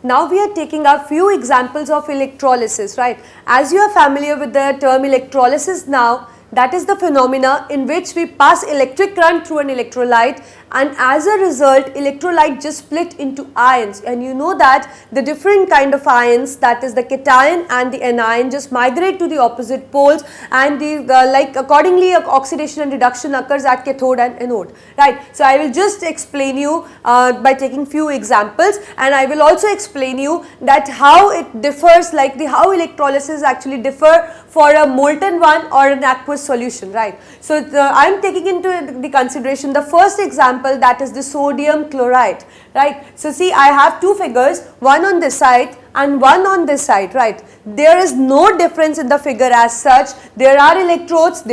Now we are taking a few examples of electrolysis, right? As you are familiar with the term electrolysis now, that is the phenomena in which we pass electric current through an electrolyte, and as a result electrolyte just split into ions, and you know that the different kind of ions, that is the cation and the anion, just migrate to the opposite poles, and like accordingly oxidation and reduction occurs at cathode and anode, right. So I will just explain you by taking few examples, and I will also explain you that how it differs, like how electrolysis actually differ for a molten one or an aqueous solution, right. So I am taking into the consideration the first example, that is the sodium chloride, right. So see, I have two figures, one on this side and one on this side, right. There is no difference in the figure as such. There are electrodes,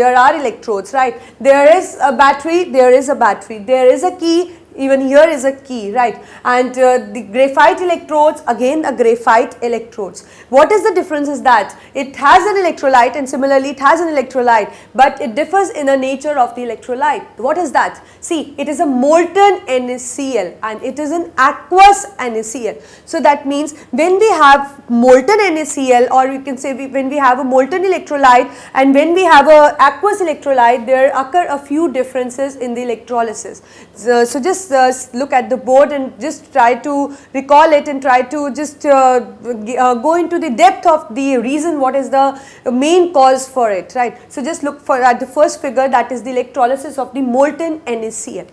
right. There is a battery, there is a key, even here is a key, right, and the graphite electrodes, again a graphite electrodes. What is the difference is that it has an electrolyte and similarly it has an electrolyte, but it differs in the nature of the electrolyte. What is that? See, it is a molten NaCl and it is an aqueous NaCl. So that means when we have molten NaCl, or we can say when we have a molten electrolyte and when we have a aqueous electrolyte, there occur a few differences in the electrolysis. So just look at the board and just try to recall it and try to just go into the depth of the reason, what is the main cause for it, right. So just look at the first figure, that is the electrolysis of the molten NaCl.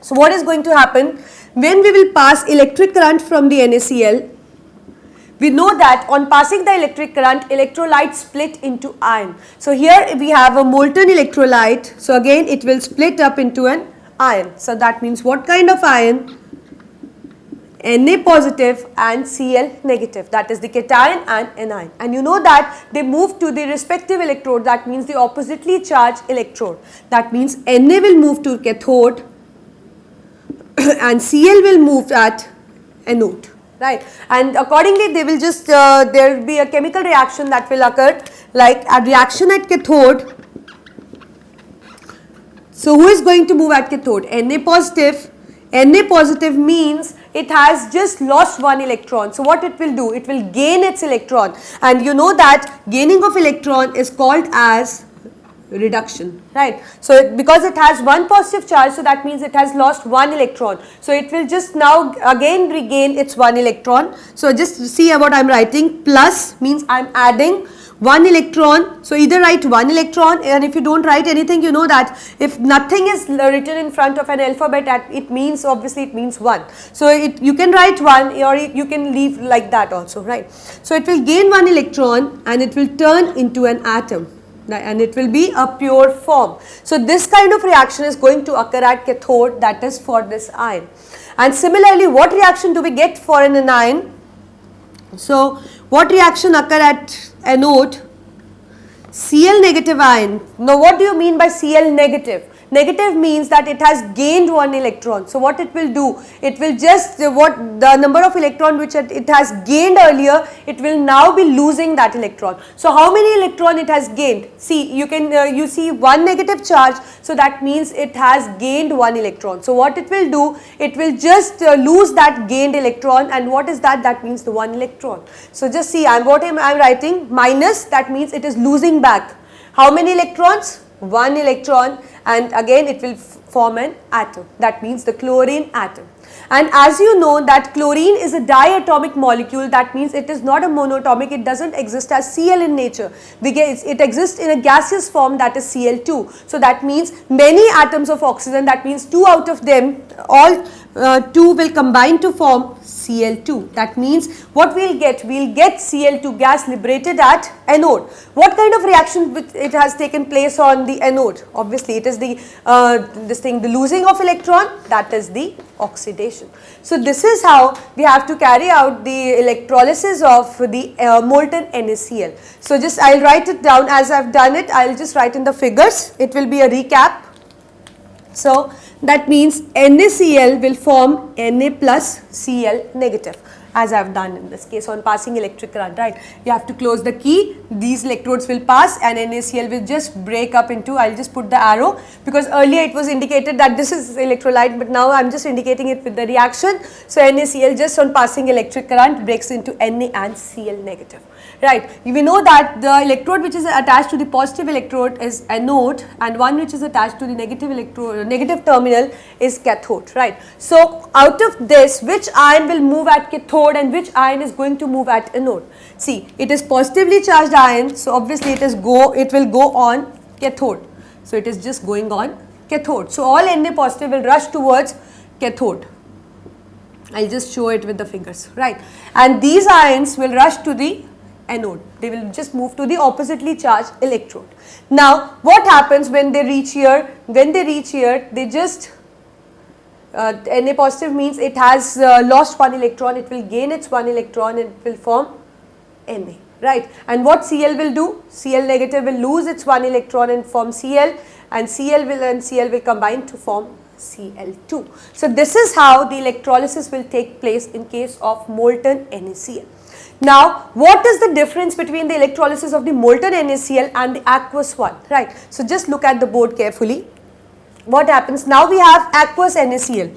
So what is going to happen when we will pass electric current from the NaCl? We know that on passing the electric current, electrolyte split into ion. So here we have a molten electrolyte, so again it will split up into an ion. So that means what kind of ion? Na positive and Cl negative, that is the cation and anion, and you know that they move to the respective electrode, that means the oppositely charged electrode. That means Na will move to cathode and Cl will move at anode, right, and accordingly they will just there will be a chemical reaction that will occur, like a reaction at cathode. So who is going to move at cathode? Na positive. Na positive means it has just lost one electron. So what it will do? It will gain its electron, and you know that gaining of electron is called as reduction, right. So because it has one positive charge, so that means it has lost one electron. So it will just now again regain its one electron. So just see what I am writing. Plus means I am adding one electron. So either write one electron, and if you don't write anything, you know that if nothing is written in front of an alphabet, it means, obviously it means 1. So you can write 1 or you can leave like that also, right. So it will gain one electron and it will turn into an atom, and it will be a pure form. So this kind of reaction is going to occur at cathode, that is for this ion. And similarly, what reaction do we get for an anion? So what reaction occur at anode? Cl negative ion. Now what do you mean by Cl negative? Negative means that it has gained one electron. So what it will do? It will just, what the number of electron which it has gained earlier, it will now be losing that electron. So how many electron it has gained? See, you can you see one negative charge, so that means it has gained one electron. So what it will do? It will just lose that gained electron, and what is that? That means the one electron. So just see, what am I writing? Minus, that means it is losing back. How many electrons? One electron, and again it will form an atom, that means the chlorine atom. And as you know that chlorine is a diatomic molecule, that means it is not a monatomic, it doesn't exist as Cl in nature, it exists in a gaseous form, that is Cl2. So that means many atoms of oxygen, that means 2 out of them, all 2 will combine to form Cl2. That means what we will get? We will get Cl2 gas liberated at anode. What kind of reaction it has taken place on the anode? Obviously it is the the losing of electron, that is the oxidation. So this is how we have to carry out the electrolysis of the molten NaCl. So just I will write it down as I have done it. I will just write in the figures. It will be a recap. So That means NaCl will form Na plus Cl negative, as I have done in this case on passing electric current, right? You have to close the key, these electrodes will pass and NaCl will just break up into, I will just put the arrow because earlier it was indicated that this is electrolyte, but now I am just indicating it with the reaction. So NaCl just on passing electric current breaks into Na and Cl negative. Right, we know that the electrode which is attached to the positive electrode is anode and one which is attached to the negative terminal is cathode, right. So out of this, which ion will move at cathode and which ion is going to move at anode? See, it is positively charged ion, so obviously it will go on cathode. So it is just going on cathode. So all Na positive will rush towards cathode. I'll just show it with the fingers, right. And these ions will rush to the anode. They will just move to the oppositely charged electrode. Now, what happens when they reach here? When they reach here, they just Na positive means it has lost one electron. It will gain its one electron and it will form Na, right? And what Cl will do? Cl negative will lose its one electron and form Cl, and Cl will combine to form Cl2. So this is how the electrolysis will take place in case of molten NaCl. Now, what is the difference between the electrolysis of the molten NaCl and the aqueous one, right? So just look at the board carefully. What happens? Now we have aqueous NaCl.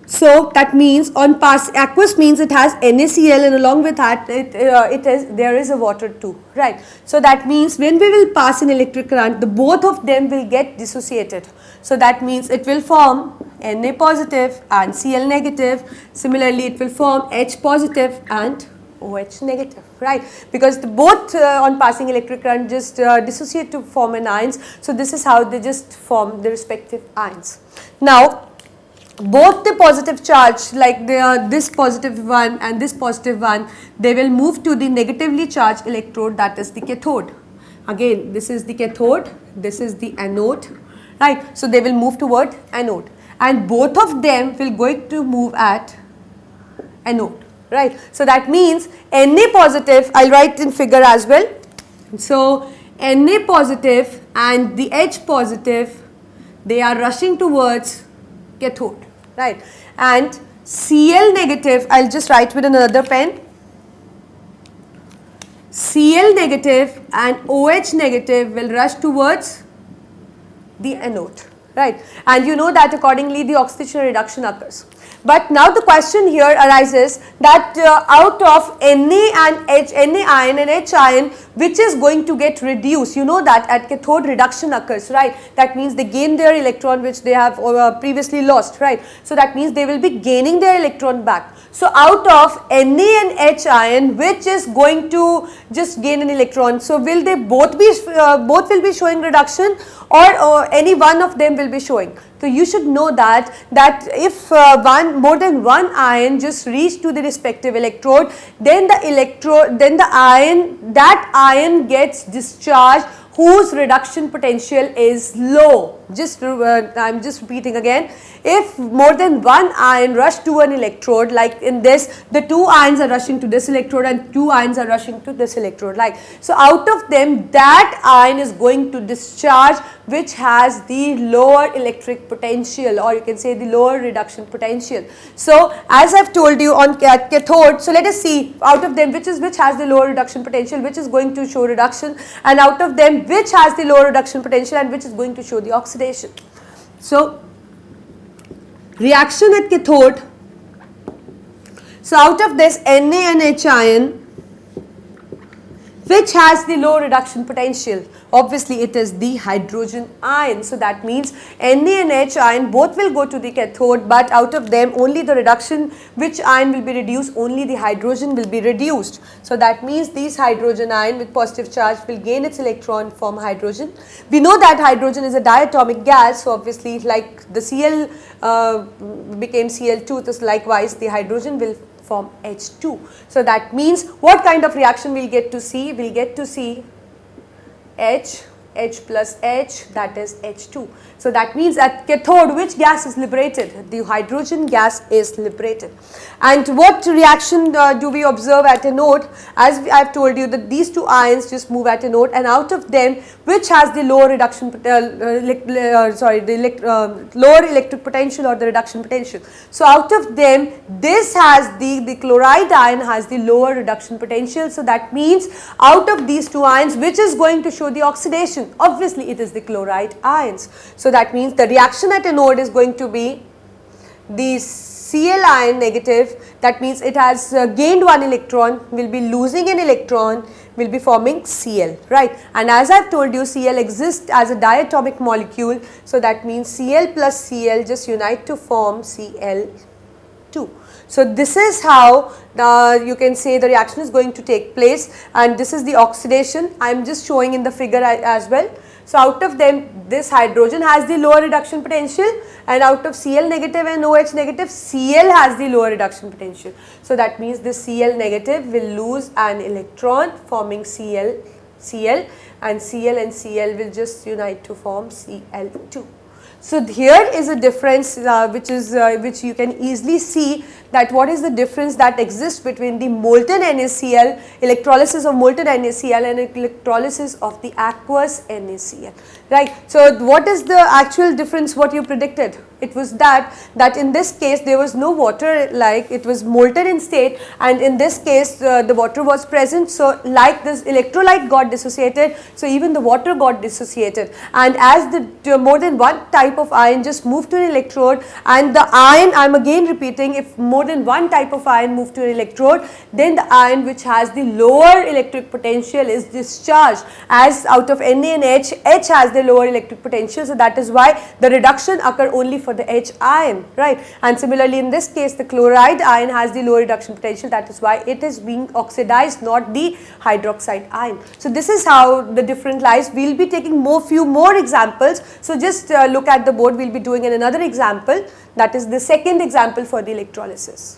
So that means on pass, aqueous means it has NaCl and along with that there is a water too, right? So that means when we will pass an electric current, the both of them will get dissociated. So that means it will form Na positive and Cl negative. Similarly, it will form H positive and OH negative, right? Because the both on passing electric current just dissociate to form an ions. So this is how they just form the respective ions. Now, both the positive charge, like this positive one and this positive one, they will move to the negatively charged electrode, that is the cathode. Again, this is the cathode, this is the anode, right? So they will move toward anode, and both of them will going to move at anode. Right. So that means Na positive, I'll write in figure as well. So Na positive and the H positive, they are rushing towards cathode, right. And Cl negative, I'll just write with another pen. Cl negative and OH negative will rush towards the anode, right. And you know that accordingly the oxidation reduction occurs. But now the question here arises that out of Na ion and H ion, which is going to get reduced? You know that at cathode reduction occurs, right? That means they gain their electron which they have previously lost, right? So that means they will be gaining their electron back. So out of Na and H ion, which is going to just gain an electron? So will they both will be showing reduction, or any one of them will be showing? So you should know that if more than one ion just reach to the respective electrode, then that ion gets discharged whose reduction potential is low. I am just repeating again. If more than one ion rush to an electrode, like in this, the two ions are rushing to this electrode and two ions are rushing to this electrode, like so out of them that ion is going to discharge which has the lower electric potential, or you can say the lower reduction potential. So as I have told you on cathode, so let us see out of them which has the lower reduction potential, which is going to show reduction, and out of them which has the lower reduction potential and which is going to show the oxidation. So reaction at cathode, so out of this Na and H ion, which has the low reduction potential? Obviously it is the hydrogen ion. So that means Na and H ion both will go to the cathode, but out of them only the reduction, which ion will be reduced? Only the hydrogen will be reduced. So that means these hydrogen ion with positive charge will gain its electron, form hydrogen. We know that hydrogen is a diatomic gas, so obviously like the Cl became Cl2, thus likewise the hydrogen will form H2. So that means what kind of reaction we'll get to see? We'll get to see H, H plus H, that is H2. So that means at cathode, which gas is liberated? The hydrogen gas is liberated. And what reaction do we observe at anode? As I have told you that these two ions just move at anode, and out of them, which has the lower reduction, lower electric potential or the reduction potential. So out of them, this has the chloride ion has the lower reduction potential. So that means out of these two ions, which is going to show the oxidation? Obviously it is the chloride ions. So that means the reaction at anode is going to be the Cl ion negative, that means it has gained one electron, will be losing an electron, will be forming Cl, right. And as I have told you, Cl exists as a diatomic molecule, so that means Cl plus Cl just unite to form Cl2. So this is how you can say the reaction is going to take place, and this is the oxidation. I am just showing in the figure as well. So out of them, this hydrogen has the lower reduction potential, and out of Cl negative and OH negative, Cl has the lower reduction potential. So that means this Cl negative will lose an electron, forming Cl, and Cl and Cl will just unite to form Cl2. So here is a difference which you can easily see, that what is the difference that exists between the molten NaCl, electrolysis of molten NaCl, and electrolysis of the aqueous NaCl, right. So what is the actual difference what you predicted? It was that in this case there was no water, like it was molten in state, and in this case the water was present. So like this electrolyte got dissociated, so even the water got dissociated, and as the more than one type of ion just moved to an electrode, and the ion, I am again repeating, if more than one type of ion move to an electrode, then the ion which has the lower electric potential is discharged, as out of Na and H, H has the lower electric potential, so that is why the reduction occur only for the H ion, right. And similarly in this case the chloride ion has the lower reduction potential, that is why it is being oxidized, not the hydroxide ion. So this is how the difference lies. We will be taking few more examples, so just look at the board, we will be doing another example, that is the second example for the electrolysis.